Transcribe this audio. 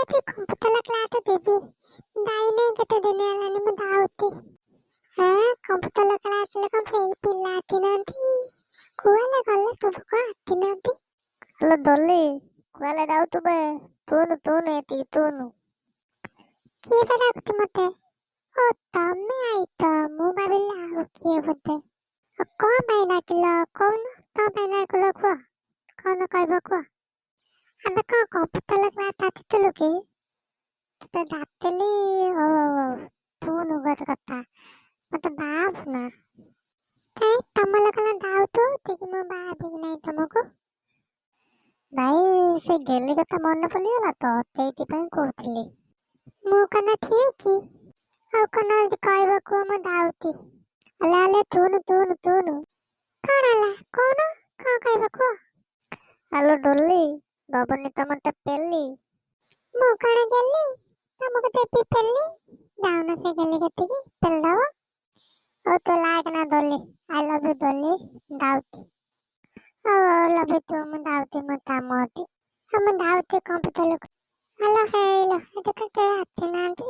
କେତେ computer class ଦେବି ଦାଇ ନେଇ କେତେ ଦିନ ହେଲାନି ମୁଁ ଦାଉତି। ହଁ କମ୍ପୁଟର କ୍ଲାସ ରେ କଣ ଏଇ ପିଲା ଆସିନାହାନ୍ତି କୁଆଲେ ଗଲେ ସବୁ କଣ ଆସିନାହାନ୍ତି। ହ୍ୟାଲୋ ଦଲି କୁଆଲେ ଯାଉଛୁ ବେ? ତୁନୁ ଏତିକି ତୁନୁ। କିଏ ବା ଡାକୁଛି ମତେ? ଓ ତମେ ଆଇତ ମୁଁ ଭାବିଲି ଆଉ କିଏ ବୋଧେ। କଣ ପାଇଁ ଡାକିଲ କହୁନ? ତମ ପାଇଁ ଡାକିଲ କୁହ, କଣ କହିବ କୁହ? ଆମେ କଣ କମ୍ପୁଟର କ୍ଲାସ ଆସିଥିଲୁ କି? ତତେ ଡାକିଲି ହଉ ତୁନୁ ଗୋଟେ କଥା ମତେ ଭାବୁନା। କାଇଁ ତମ ଲୋକନା ଦାଉତୁ ଟିକେ ମୁଁ ଭାବିକି ନାହିଁ ତମକୁ। ନାଇଁ ସେ ଗେଲି କଥା ମନେ ପଡିଗଲା ତ ସେଇଥିପାଇଁ କହୁଥିଲି। ମୁଁ କଣ ଠିକି? ଆଉ କଣ କହିବ କୁହ ମୁଁ ଦାଉତି। ହେଲେ ତୁନୁ। କଣ ହେଲା କହୁନ କଣ କହିବ କୁହ? ହ୍ୟାଲୋ ଡୋଲି ଦବନି ତ ମତେ ପେଲି। ମୁଁ କଣ ଗେଲି ତମକୁ ଦେବି ପେଲି? ଯାଉନ ସେ ଗେଲି କତିକି ପେଲି ଦବ। ଓ ତୁ ଲାଗ ନା Doli I love you Doli ଦାଉତି। ଓ ଲଭ୍ ୟୁ ଟୁ ମୁଁ ଦାଉତି ମୋ କାମ ଅଛି। ମୁଁ ଦାଉତି କମ୍ପୁଟର। ହ୍ୟାଲୋ ଏଠି ତ କେହି ଆସିନାହାନ୍ତି।